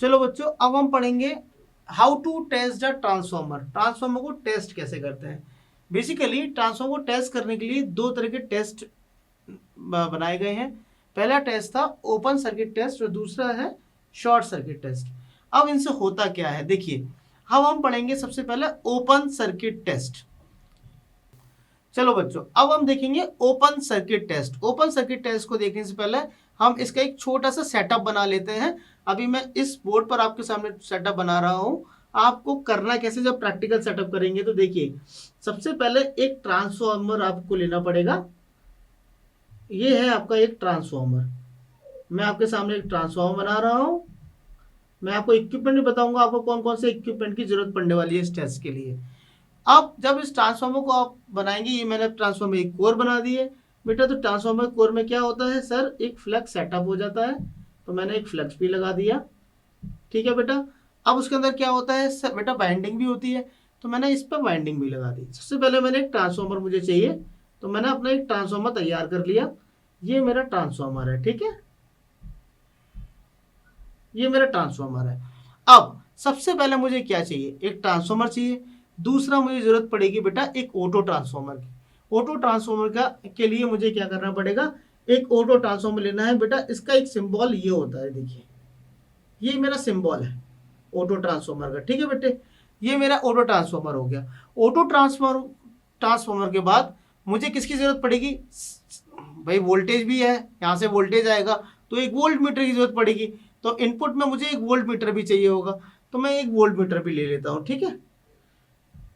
चलो बच्चों, अब हम पढ़ेंगे how to test the transformer. Transformer को टेस्ट कैसे करते हैं। बेसिकली ट्रांसफॉर्मर को टेस्ट करने के लिए दो तरह के टेस्ट बनाए गए हैं। पहला टेस्ट था ओपन सर्किट टेस्ट और दूसरा है शॉर्ट सर्किट टेस्ट। अब इनसे होता क्या है देखिए, हम पढ़ेंगे सबसे पहले ओपन सर्किट टेस्ट। चलो बच्चों, अब हम देखेंगे open circuit test. Open circuit test को देखने से पहले हम इसका एक छोटा सा सेटअप बना लेते हैं। अभी मैं इस बोर्ड पर आपके सामने सेटअप बना रहा हूं। आपको करना कैसे, जब प्रैक्टिकल सेटअप करेंगे तो देखिए, सबसे पहले एक ट्रांसफॉर्मर आपको लेना पड़ेगा। ये है आपका एक ट्रांसफॉर्मर। मैं आपके सामने एक ट्रांसफॉर्मर बना रहा हूं। मैं आपको इक्विपमेंट भी बताऊंगा, आपको कौन कौन से इक्विपमेंट की जरूरत पड़ने वाली है इस टेस्ट के लिए। अब जब इस ट्रांसफॉर्मर को आप बनाएंगे, ये मैंने ट्रांसफॉर्मर एक कोर बना दी है बेटा। तो ट्रांसफॉर्मर कोर में क्या होता है सर, एक फ्लक्स सेटअप हो जाता है। तो मैंने एक फ्लक्स भी लगा दिया, ठीक है बेटा। अब उसके अंदर क्या होता है सर बेटा, वाइंडिंग भी होती है। तो मैंने इस पर वाइंडिंग भी लगा दी। सबसे पहले मैंने एक ट्रांसफॉर्मर मुझे चाहिए, तो मैंने अपना एक ट्रांसफॉर्मर तैयार कर लिया। ये मेरा ट्रांसफॉर्मर है, ठीक है, ये मेरा ट्रांसफॉर्मर है। अब सबसे पहले मुझे क्या चाहिए, एक ट्रांसफॉर्मर चाहिए। दूसरा मुझे जरूरत पड़ेगी बेटा एक ऑटो ट्रांसफॉर्मर की। ऑटो ट्रांसफॉर्मर का के लिए मुझे क्या करना पड़ेगा, एक ऑटो ट्रांसफॉर्मर लेना है बेटा। इसका एक सिंबल ये होता है, देखिए ये मेरा सिंबल है ऑटो ट्रांसफॉर्मर का, ठीक है बेटे। ये मेरा ऑटो ट्रांसफॉर्मर हो गया। ऑटो ट्रांसफॉर्मर के बाद मुझे किसकी जरूरत पड़ेगी भाई, वोल्टेज भी है, यहाँ से वोल्टेज आएगा तो एक वोल्ट मीटर की जरूरत पड़ेगी। तो इनपुट में मुझे एक वोल्ट मीटर भी चाहिए होगा, तो मैं एक वोल्ट मीटर भी ले लेता हूँ, ठीक है।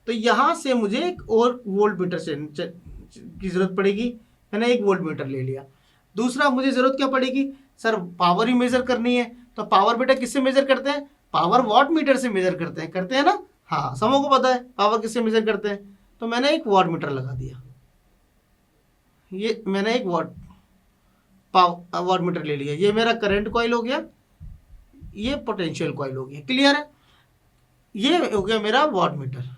तो यहां से मुझे एक और वोल्ट मीटर से की जरूरत पड़ेगी। मैंने एक वोल्ट मीटर ले लिया। दूसरा मुझे जरूरत क्या पड़ेगी सर, पावर ही मेजर करनी है। तो पावर बेटा किससे मेजर करते हैं, पावर वॉट मीटर से मेजर करते हैं ना। हाँ, सबों को पता है पावर किससे मेजर करते हैं। तो मैंने एक वॉट मीटर लगा दिया। ये मैंने एक वॉट मीटर ले लिया। ये मेरा करंट कॉइल हो गया, ये पोटेंशियल कॉइल हो गया, क्लियर है। ये हो गया मेरा वॉट मीटर।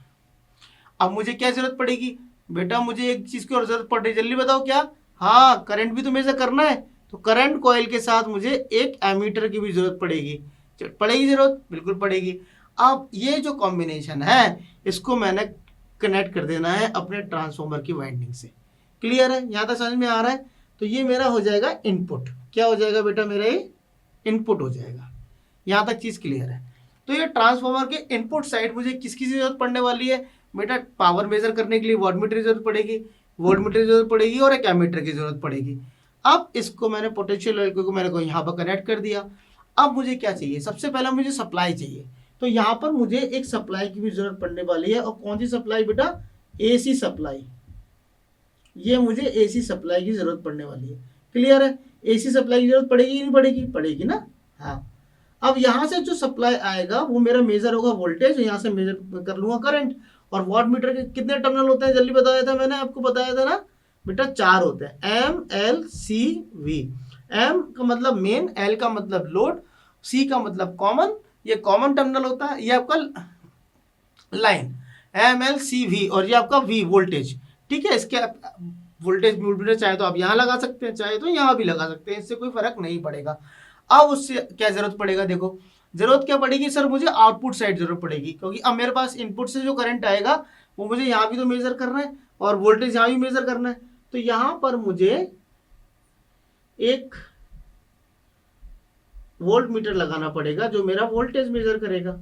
अब मुझे क्या जरूरत पड़ेगी बेटा, मुझे एक चीज की और जरूरत पड़ रही, जल्दी बताओ क्या। हाँ, करंट भी तो मेजर करना है। तो करंट कॉइल के साथ मुझे एक एमीटर की भी जरूरत पड़ेगी। पड़ेगी जरूरत, बिल्कुल पड़ेगी। अब ये जो कॉम्बिनेशन है, इसको मैंने कनेक्ट कर देना है अपने ट्रांसफॉर्मर की वाइंडिंग से। क्लियर है, यहां तक समझ में आ रहा है। तो ये मेरा हो जाएगा इनपुट। क्या हो जाएगा बेटा, मेरा ये इनपुट हो जाएगा। यहां तक चीज क्लियर है। तो ये ट्रांसफॉर्मर के इनपुट साइड मुझे किसकी जरूरत पड़ने वाली है बेटा, पावर मेजर करने के लिए वॉटमीटर की जरूरत पड़ेगी, वोल्टमीटर की जरूरत पड़ेगी और एक एमीटर की जरूरत पड़ेगी। अब इसको मैंने पोटेंशियल को मैंने को यहाँ पर कनेक्ट कर दिया। अब मुझे क्या चाहिए, सबसे पहला मुझे सप्लाई चाहिए। तो यहाँ पर मुझे एक सप्लाई की भी जरूरत पड़ने वाली है। और कौन सी सप्लाई बेटा, एसी सप्लाई। ये मुझे एसी सप्लाई की जरूरत पड़ने वाली है, क्लियर है। एसी सप्लाई की जरूरत पड़ेगी नहीं पड़ेगी, पड़ेगी ना। हाँ, अब यहां से जो सप्लाई आएगा वो मेरा मेजर होगा वोल्टेज, यहां से मेजर कर लूंगा करंट। और वॉट मीटर के कितने टर्मिनल होते हैं, जल्दी बताया था मैंने आपको, बताया था ना बेटा, 4 होते हैं, M L C V. M का मतलब मेन, एल का मतलब लोड, सी का मतलब कॉमन, ये कॉमन टर्मिनल होता है, ये आपका line, M L C V, और ये आपका वी वोल्टेज, ठीक है। इसके वोल्टेज मीटर चाहे तो आप यहाँ लगा सकते हैं, चाहे तो यहाँ भी लगा सकते हैं, इससे कोई फर्क नहीं पड़ेगा। अब उससे क्या जरूरत पड़ेगा, देखो जरूरत क्या पड़ेगी सर, मुझे आउटपुट साइड जरूरत पड़ेगी। क्योंकि अब मेरे पास इनपुट से जो करंट आएगा वो मुझे यहाँ भी तो मेजर करना है और वोल्टेज यहाँ भी मेजर करना है। तो यहाँ पर मुझे एक वोल्ट मीटर लगाना पड़ेगा जो मेरा वोल्टेज मेजर करेगा,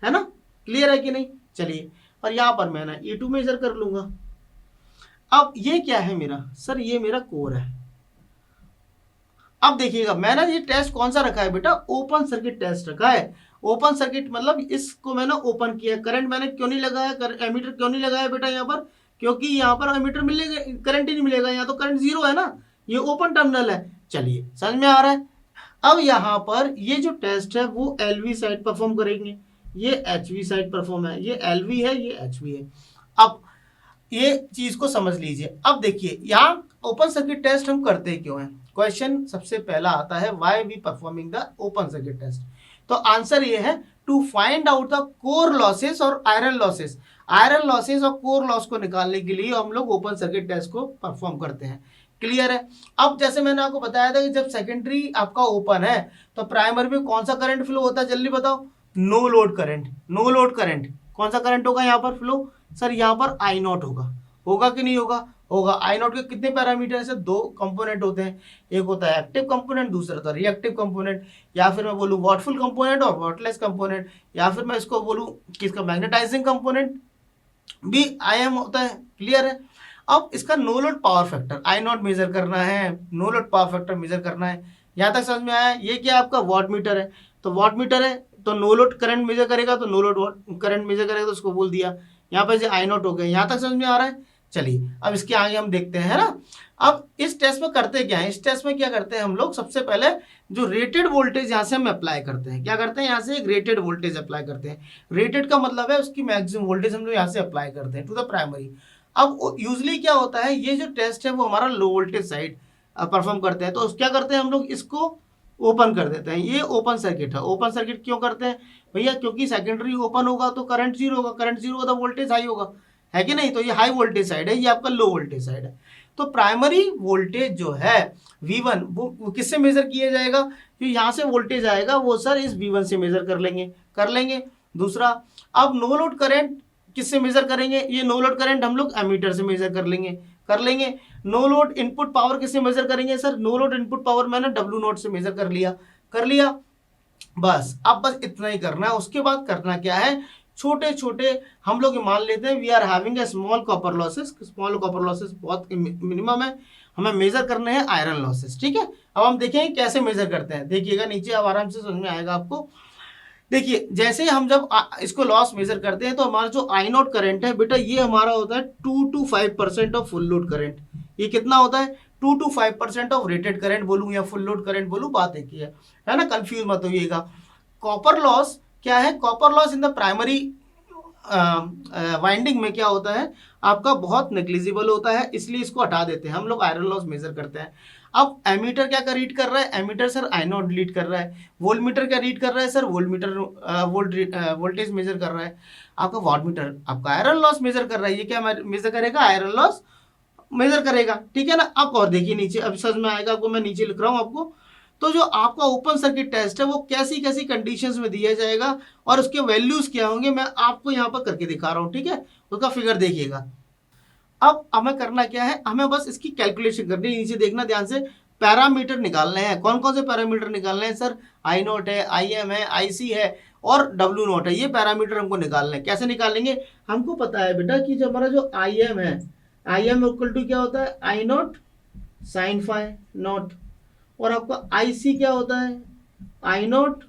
है ना। क्लियर है कि नहीं, चलिए। और यहाँ पर मैं ना E2 मेजर कर लूंगा। अब ये क्या है मेरा सर, ये मेरा कोर है। अब देखिएगा मैंने ये टेस्ट कौन सा रखा है बेटा, ओपन सर्किट टेस्ट रखा है। ओपन सर्किट मतलब इसको मैंने ओपन किया। करंट मैंने क्यों नहीं लगाया, एमीटर क्यों नहीं लगाया बेटा यहाँ पर, क्योंकि यहाँ पर एमीटर मिलेगा, करंट ही नहीं मिलेगा, यहाँ तो करंट जीरो है ना, ये ओपन टर्मिनल है। चलिए, समझ में आ रहा है। अब यहाँ पर ये जो टेस्ट है वो एलवी साइड परफॉर्म करेंगे, ये एचवी साइड परफॉर्म है, ये एलवी है, ये एचवी है। अब ये चीज को समझ लीजिए। अब देखिए यहाँ ओपन सर्किट टेस्ट हम करते क्यों हैं, क्वेश्चन सबसे पहला आता है, why we performing the open circuit test. तो आंसर ये है, to find out the core losses और आयरन लॉसेस। आयरन लॉसेस और कोर लॉस को निकालने के लिए हम लोग ओपन सर्किट टेस्ट को परफॉर्म करते हैं। क्लियर है। अब जैसे मैंने आपको बताया था कि जब सेकेंडरी आपका ओपन है तो प्राइमरी में कौन सा करंट फ्लो होता है, जल्दी बताओ। No load current. No load current कौन सा करंट होगा यहाँ पर फ्लो, सर यहाँ पर आई नॉट होगा। होगा कि नहीं होगा, होगा। आई नॉट के कितने पैरामीटर है, दो कंपोनेंट होते हैं, एक होता है एक्टिव कंपोनेंट, दूसरा होता है रिएक्टिव कंपोनेंट, या फिर मैं बोलूँ वॉटफुल कंपोनेंट और वॉटलेस कंपोनेंट, या फिर मैं इसको बोलूँ किसका मैग्नेटाइजिंग कंपोनेंट भी आई एम होता है। क्लियर है। अब इसका no load power factor I naught measure करना है, no load power factor measure करना है। यहाँ तक समझ में आया। ये क्या आपका वॉट मीटर है, तो वॉट मीटर है तो नो लोड करंट मेजर करेगा, तो नो लोड करंट मेजर करेगा तो उसको बोल दिया। यहाँ पर आई नॉट हो गया। यहाँ तक समझ में आ रहा है। चलिए अब इसके आगे हम देखते हैं, है ना। अब इस टेस्ट में करते क्या है, इस टेस्ट में क्या करते हैं हम लोग, सबसे पहले जो रेटेड वोल्टेज यहाँ से हम अप्लाई करते हैं, क्या करते हैं, यहाँ से एक रेटेड वोल्टेज अप्लाई करते हैं। रेटेड का मतलब है उसकी मैक्सिमम वोल्टेज हम लोग यहाँ से अप्लाई करते हैं टू द प्राइमरी। अब यूजली क्या होता है, ये जो टेस्ट है वो हमारा लो वोल्टेज साइड परफॉर्म करते हैं, तो क्या करते हैं हम लोग, इसको ओपन कर देते हैं। ये ओपन सर्किट है। ओपन सर्किट क्यों करते हैं भैया, क्योंकि सेकेंडरी ओपन होगा तो करंट जीरो होगा, करंट जीरो होगा तो वोल्टेज हाई होगा, है कि नहीं। तो ये हाई वोल्टेज साइड है, ये आपका लो वोल्टेज साइड है। तो प्राइमरी वोल्टेज जो है V1 वो किससे मेजर किया जाएगा, जो यहाँ से वोल्टेज आएगा वो सर इस V1 से मेजर कर लेंगे। दूसरा, अब नो लोड करंट किससे मेजर करेंगे, ये नो लोड करंट हम लोग एमीटर से मेजर कर लेंगे। नो लोड इनपुट पावर किससे मेजर करेंगे, sir no load input power मैंने W नोट से मेजर कर लिया। बस अब बस इतना ही करना है। उसके बाद करना क्या है, छोटे छोटे हम लोग मान लेते हैं we are having a small copper losses. Small copper losses बहुत मिनिमम है, हमें मेजर करने हैं आयरन लॉसेस। ठीक है, अब हम देखेंगे कैसे मेजर करते हैं। देखिएगा नीचे, अब आराम से समझ में आएगा आपको। देखिए जैसे हम जब इसको लॉस मेजर करते हैं तो हमारा जो आई नॉट करंट है बेटा, ये हमारा होता है 2 to 5% of full load current. ये कितना होता है, 2 to 5% ऑफ रेटेड करंट बोलूँ या फुल लोड करंट बोलूँ, बात एक ही है ना, कंफ्यूज मत होइएगा। कॉपर लॉस क्या है, copper loss in the primary winding में क्या होता है आपका, बहुत नेग्लिजिबल होता है, इसलिए इसको हटा देते हैं हम लोग, आयरन लॉस मेजर करते हैं। अब एमीटर क्या रीड कर रहा है, ammeter sir I naught read कर रहा है। वोल्टमीटर क्या रीड कर रहा है, सर वोल्टमीटर वोल्टेज मेजर कर रहा है। आपका वाटमीटर आपका आयरन लॉस मेजर कर रहा है, ये क्या मेजर करेगा, आयरन लॉस मेजर करेगा। ठीक है ना। अब और देखिए नीचे, अब समझ में आएगा आपको, मैं नीचे लिख रहा हूँ आपको। तो जो आपका ओपन सर्किट टेस्ट है वो कैसी कैसी कंडीशंस में दिया जाएगा और उसके वैल्यूज क्या होंगे, मैं आपको यहाँ पर करके दिखा रहा हूँ। ठीक है, उसका फिगर देखिएगा। अब हमें करना क्या है, हमें बस इसकी कैलकुलेशन करनी है। नीचे देखना ध्यान से, पैरामीटर निकालने हैं। कौन कौन से पैरामीटर निकालने हैं, सर आई नोट है, आई एम है, आई सी है और W नोट है। ये पैरामीटर हमको निकालने हैं। कैसे निकालेंगे, हमको पता है बेटा कि जो हमारा जो आई एम है, आई एम इक्वल टू क्या होता है, आई नोट साइन फाई नोट, और आपका आई सी क्या होता है, आई नोट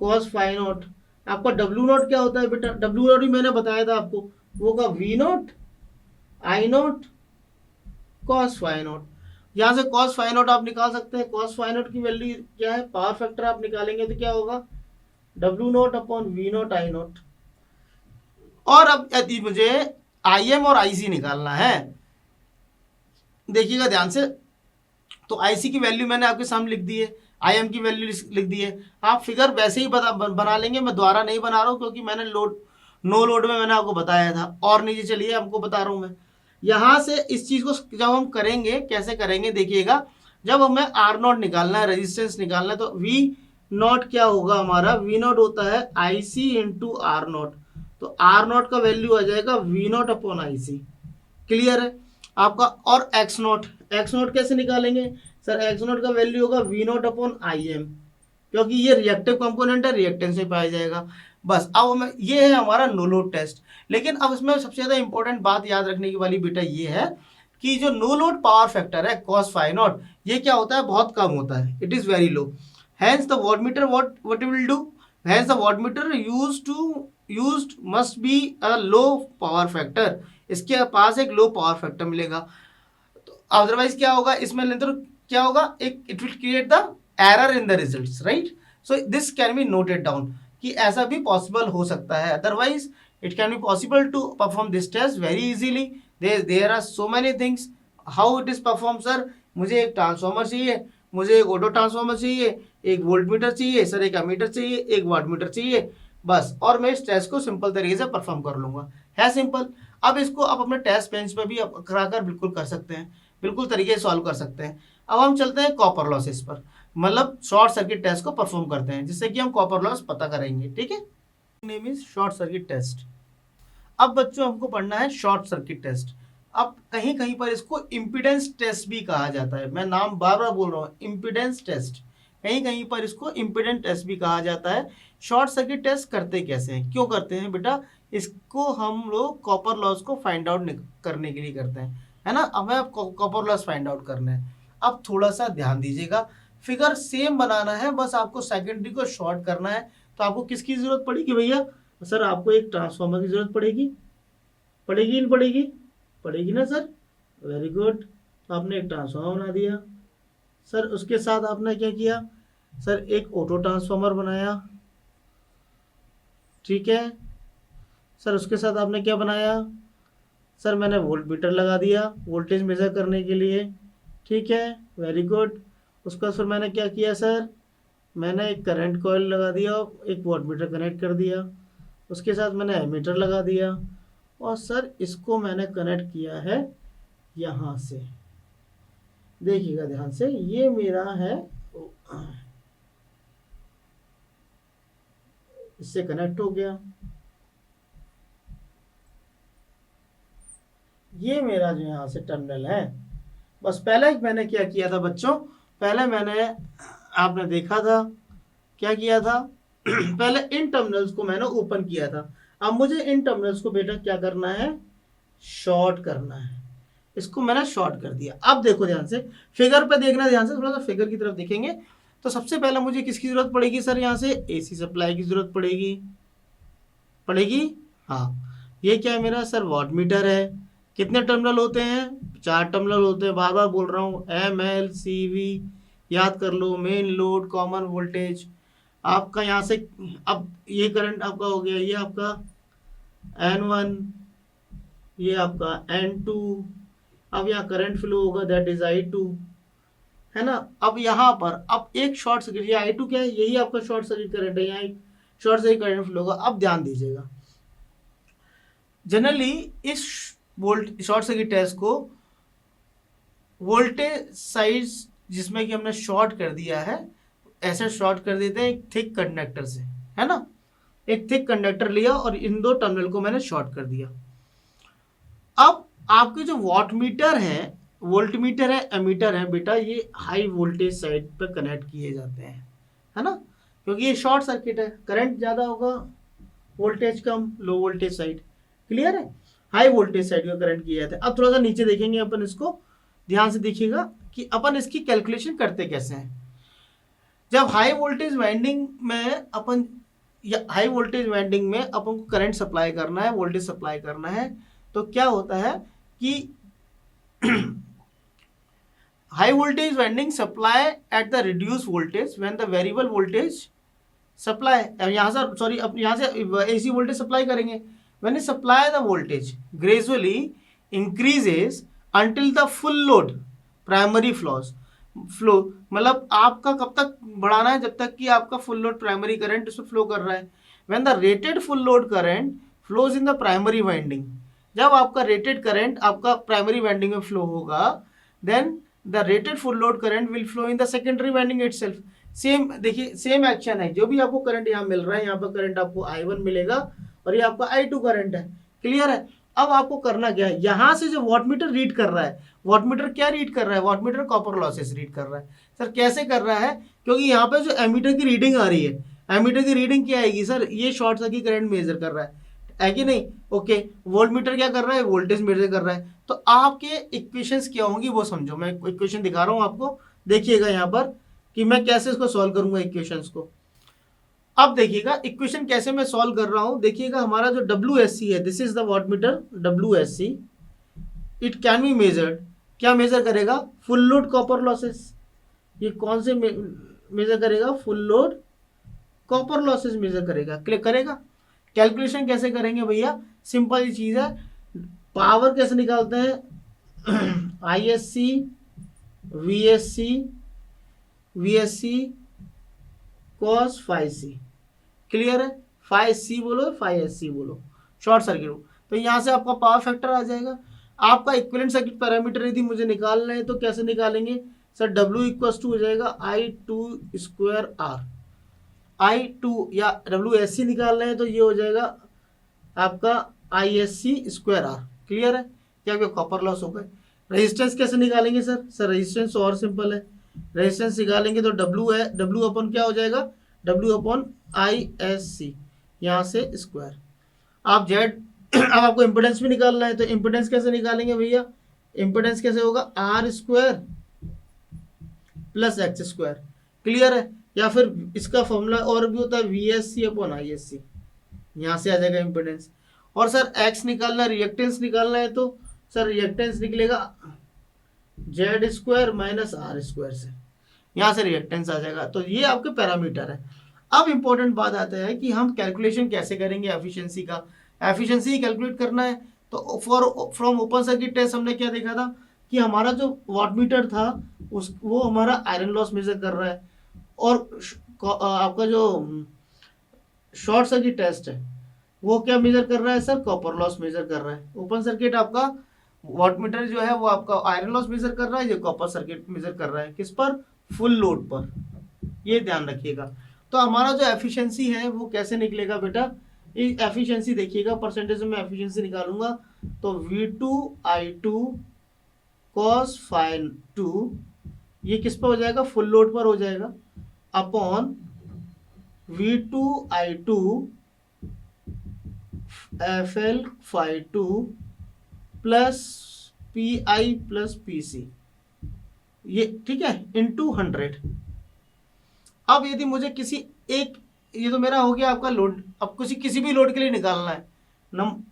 कॉस फाई नोट। आपका W नोट क्या होता है बेटा, W नोट भी मैंने बताया था आपको, वो का V naught I note cos phi note. यहाँ से कॉस फाई नोट आप निकाल सकते हैं। कॉस फाई नोट की वैल्यू क्या है, पावर फैक्टर आप निकालेंगे तो क्या होगा, W naught upon V naught I naught. और अब यदि मुझे आई एम और आई सी निकालना है, देखिएगा ध्यान से, तो आई सी की वैल्यू मैंने आपके सामने लिख दी है, आई एम की वैल्यू लिख दी है। आप फिगर वैसे ही बना लेंगे, मैं दोबारा नहीं बना रहा हूँ क्योंकि मैंने नो लोड में मैंने आपको बताया था। और नीचे चलिए आपको बता रहा हूँ मैं, यहाँ से इस चीज़ को जब हम करेंगे, कैसे करेंगे देखिएगा। जब हमें आर नॉट निकालना है, रेजिस्टेंस निकालना है, तो वी नॉट क्या होगा हमारा, वी नॉट होता है I C into R naught. तो आर नॉट का वैल्यू आ जाएगा V naught upon I C. Clear है आपका। और एक्स नॉट कैसे निकालेंगे, सर एक्स नॉट का वैल्यू होगा V naught upon I M, क्योंकि ये रिएक्टिव कंपोनेंट है, रिएक्टेंस में पाया जाएगा। बस अब हमें ये है हमारा नो लोड टेस्ट। लेकिन अब इसमें सबसे ज़्यादा इंपॉर्टेंट बात याद रखने की वाली बेटा ये है कि जो नो लोड पावर फैक्टर है कॉस फाई नॉट, ये क्या होता है, बहुत कम होता है, it is very low. Hence the wattmeter what it will do, hence the wattmeter used must be a low power factor. इसके पास एक लो पावर फैक्टर मिलेगा, तो अदरवाइज क्या होगा इसमें, क्या होगा, एक it will create the error in the results, right. So this can be noted down कि ऐसा भी पॉसिबल हो सकता है। Otherwise it can be possible to perform this test very easily. There are so many things how it is perform. Sir मुझे एक transformer चाहिए, मुझे एक ऑटो ट्रांसफॉर्मर चाहिए, एक वोल्ट मीटर चाहिए, सर एक एमीटर चाहिए, एक वाट मीटर चाहिए, बस, और मैं इस टेस्ट को सिंपल तरीके से परफॉर्म कर लूंगा। है सिंपल। अब इसको आप अपने टेस्ट बेंच पर भी कराकर बिल्कुल कर सकते हैं। बिल्कुल तरीके से सॉल्व कर सकते हैं। अब हम चलते हैं कॉपर लॉसेस पर, मतलब शॉर्ट सर्किट टेस्ट को परफॉर्म करते हैं, जिससे कि हम कॉपर लॉस पता करेंगे। ठीक है, name is short circuit test. अब बच्चों हमको पढ़ना है शॉर्ट सर्किट टेस्ट। अब कहीं कहीं पर इसको इम्पीडेंस टेस्ट भी कहा जाता है, मैं नाम बार बार बोल रहा हूँ, इम्पीडेंस टेस्ट। कहीं कहीं पर इसको इम्पीडेंस टेस्ट भी कहा जाता है। शॉर्ट सर्किट टेस्ट करते कैसे हैं, क्यों करते हैं बेटा, इसको हम लोग कॉपर लॉस को फाइंड आउट करने के लिए करते हैं, है ना। हमें अब कॉपर लॉस फाइंड आउट करना है। अब थोड़ा सा ध्यान दीजिएगा, फिगर सेम बनाना है, बस आपको सेकेंडरी को शॉर्ट करना है। तो आपको किसकी जरूरत पड़ेगी भैया, सर आपको एक ट्रांसफार्मर की जरूरत पड़ेगी, पड़ेगी नहीं पड़ेगी, पड़ेगी ना सर, वेरी गुड। तो आपने एक ट्रांसफार्मर बना दिया सर, उसके साथ आपने क्या किया सर, एक ऑटो ट्रांसफार्मर बनाया, ठीक है सर। उसके साथ आपने क्या बनाया सर, मैंने वोल्ट मीटर लगा दिया वोल्टेज मेजर करने के लिए, ठीक है, वेरी गुड। उसका फिर मैंने क्या किया सर, मैंने एक करंट कॉइल लगा दिया, एक वोल्ट मीटर कनेक्ट कर दिया, उसके साथ मैंने एमीटर लगा दिया, और सर इसको मैंने कनेक्ट किया है यहाँ से, देखिएगा ध्यान से, ये मेरा है, इससे कनेक्ट हो गया, ये मेरा जो यहाँ से टर्मिनल है। बस पहले मैंने क्या किया था बच्चों, पहले मैंने, आपने देखा था क्या किया था पहले इन टर्मिनल्स को मैंने ओपन किया था। अब मुझे इन टर्मिनल्स को बेटा क्या करना है, शॉर्ट करना है। इसको मैंने शॉर्ट कर दिया। अब देखो ध्यान से, फिगर पे देखना ध्यान से, थोड़ा सा फिगर की तरफ देखेंगे। तो सबसे पहले मुझे किसकी जरूरत पड़ेगी सर, यहाँ से एसी सप्लाई की जरूरत पड़ेगी, पड़ेगी, हाँ। ये क्या है मेरा सर, वाट मीटर है। कितने टर्मिनल होते हैं, 4 टर्मिनल होते हैं, बार बार बोल रहा हूँ, एम एल सी वी, याद कर लो, मेन लोड कॉमन वोल्टेज आपका यहाँ से। अब ये करंट आपका हो गया, ये आपका N1, ये आपका N2, अब यहाँ करंट फ्लो होगा, दैट इज I2, है ना। अब यहाँ पर अब एक शॉर्ट सर्किट, ये I2 क्या है, यही आपका शॉर्ट सर्किट करंट है, यहाँ एक शॉर्ट सर्किट करंट फ्लो होगा। अब ध्यान दीजिएगा, जनरली इस वोल्ट शॉर्ट सर्किट टेस्ट को वोल्टेज साइड जिसमें कि हमने शॉर्ट कर दिया है, ऐसे शॉर्ट कर देते हैं एक थिक कंडक्टर से, है ना। एक थिक कंडक्टर लिया और इन 2 टर्मिनल को मैंने शॉर्ट कर दिया। अब आपके जो वॉट मीटर है, वोल्ट मीटर है, एमीटर है बेटा, ये हाई वोल्टेज साइड पर कनेक्ट किए जाते हैं, है ना, क्योंकि ये शॉर्ट सर्किट है, करंट ज़्यादा होगा, वोल्टेज कम, लो वोल्टेज साइड, क्लियर है, हाई वोल्टेज साइड का करंट किया जाता है। अब थोड़ा सा नीचे देखेंगे अपन, इसको ध्यान से देखिएगा कि अपन इसकी कैलकुलेशन करते कैसे हैं। जब हाई वोल्टेज वाइंडिंग में अपन, या हाई वोल्टेज वाइंडिंग में अपन को करंट सप्लाई करना है, वोल्टेज सप्लाई करना है, तो क्या होता है कि high voltage winding supply at the reduce voltage when the variable voltage supply, यहाँ से सॉरी, अब यहाँ से एसी वोल्टेज सप्लाई करेंगे, when you supply the voltage gradually increases until the full load primary flow, मतलब आपका कब तक बढ़ाना है, जब तक कि आपका फुल लोड प्राइमरी करंट उसमें फ्लो कर रहा है। When the rated full load current flows in the primary winding, जब आपका रेटेड करंट आपका प्राइमरी वाइंडिंग में फ्लो होगा, then the rated full load current will flow in the secondary winding itself. Same देखिए, same action है, जो भी आपको करंट यहाँ मिल रहा है, यहाँ पर करंट आपको I1 मिलेगा और ये आपका I2 करंट है, क्लियर है। अब आपको करना क्या है, यहाँ से जो वॉटमीटर रीड कर रहा है, वॉटमीटर क्या रीड कर रहा है, वॉटमीटर कॉपर लॉसेस रीड कर रहा है। सर कैसे कर रहा है, क्योंकि यहाँ पे जो एमीटर की रीडिंग आ रही है, एमीटर की रीडिंग क्या आएगी सर, ये शॉर्ट सर्किट करंट मेजर कर रहा है कि नहीं, ओके। वोल्टमीटर क्या कर रहा है, वोल्टेज मेजर कर रहा है। तो आपके इक्वेशंस क्या होंगी वो समझो, मैं इक्वेशन दिखा रहा हूँ आपको, देखिएगा यहाँ पर कि मैं कैसे इसको सॉल्व करूंगा इक्वेशंस को। अब देखिएगा इक्वेशन कैसे मैं सॉल्व कर रहा हूं, देखिएगा हमारा जो WSC है, this is the wattmeter WSC, it can be measured, क्या मेजर करेगा, फुल लोड कॉपर लॉसेस। ये कौन से मेजर करेगा, full load copper losses measure करेगा, क्लिक करेगा। कैलकुलेशन कैसे करेंगे भैया, सिंपल चीज है, पावर कैसे निकालते हैं ISC VSC cos phi c, clear है, phi c बोलो phi SC बोलो, शॉर्ट सर्किट हो, तो यहाँ से आपका पावर फैक्टर आ जाएगा। आपका इक्विवेलेंट सर्किट पैरामीटर यदि मुझे निकालना है तो कैसे निकालेंगे सर, W इक्वल्स टू हो जाएगा I2 स्क्वायर R। I2 या WSC निकालना है तो ये हो जाएगा आपका ISC स्क्वायर R। क्लियर है? क्या आपका कॉपर लॉस हो गए। रेजिस्टेंस कैसे निकालेंगे सर? सर रेजिस्टेंस और सिंपल है, रेजिस्टेंस निकालेंगे तो W है, W अपॉन क्या हो जाएगा, W अपॉन ISC, यहाँ से स्क्वायर। आप जेड अब आपको इम्पोर्टेंस भी निकालना है तो इम्पोर्टेंस कैसे निकालेंगे भैया, इम्पोर्टेंस कैसे होगा, R square plus X square. Clear है? या फिर इसका फॉर्मूला और भी होता है VSC अपॉन ISC, यहाँ से आ जाएगा इम्पोर्टेंस। और सर एक्स निकालना, रिएक्टेंस निकालना है तो सर रिएक्टेंस निकलेगा Z square minus R square से, यहाँ से रिएक्टेंस आ जाएगा। तो ये आपके पैरामीटर है। अब इंपॉर्टेंट बात आता है कि हम कैलकुलेशन कैसे करेंगे एफिशिएंसी का। एफिशिएंसी कैलकुलेट करना है तो फ्रॉम ओपन सर्किट टेस्ट हमने क्या देखा था कि हमारा जो वाटमीटर था वो हमारा आयरन लॉस मेजर कर रहा है, और आपका जो शॉर्ट सर्किट टेस्ट है वो क्या मेजर कर रहा है सर, कॉपर लॉस मेजर कर रहा है। ओपन सर्किट आपका वाटमीटर जो है वो आपका आयरन लॉस मेजर कर रहा है, ये कॉपर सर्किट मेजर कर रहा है किस पर, फुल लोड पर। ये ध्यान रखिएगा। तो हमारा जो एफिशिएंसी है वो कैसे निकलेगा बेटा, ये एफिशिएंसी देखिएगा, परसेंटेज में एफिशिएंसी निकालूंगा तो V2I2 cos फाइन 2 ये किस पर हो जाएगा, फुल लोड पर हो जाएगा, upon V2I2 FL phi 2 plus PI plus PC, ये ठीक है, इनटू 100। अब यदि मुझे किसी एक, ये तो मेरा हो गया आपका लोड, अब किसी भी लोड के लिए निकालना है नम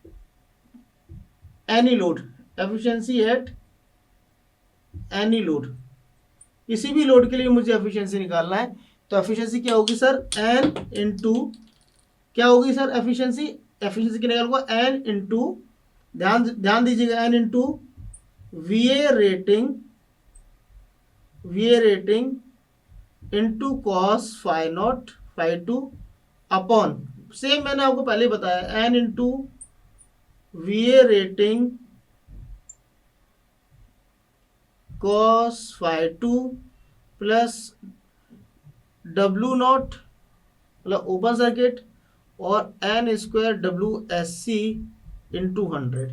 any load, efficiency at any load, किसी भी लोड के लिए मुझे एफिशिएंसी निकालना है तो एफिशिएंसी क्या होगी सर, एन इंटू क्या होगी सर, एफिशिएंसी क्या निकालूंगा, एन इंटू ध्यान दीजिएगा, N into VA rating into cos phi naught phi 2 upon, same मैंने आपको पहले बताया, N into VA rating cos phi 2 plus W naught मतलब ओपन सर्किट और एन स्क्वायर WSC इंटू 100,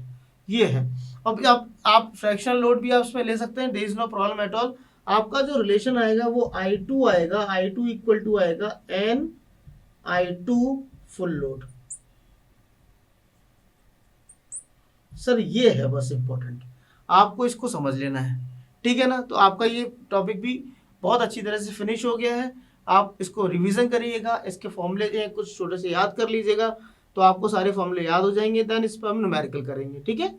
ये है। अब आप फ्रैक्शनल लोड भी आप उसमें ले सकते हैं, there is no problem at all. आपका जो रिलेशन आएगा वो I2 आएगा, I2 इक्वल टू आएगा NI2 फुल लोड। सर ये है बस इंपॉर्टेंट, आपको इसको समझ लेना है, ठीक है ना। तो आपका ये टॉपिक भी बहुत अच्छी तरह से फिनिश हो गया है। आप इसको रिवीजन करिएगा, इसके फॉर्मूले कुछ छोटे से याद कर लीजिएगा तो आपको सारे फॉर्मूले याद हो जाएंगे, देन इस पर हम न्यूमेरिकल करेंगे, ठीक है।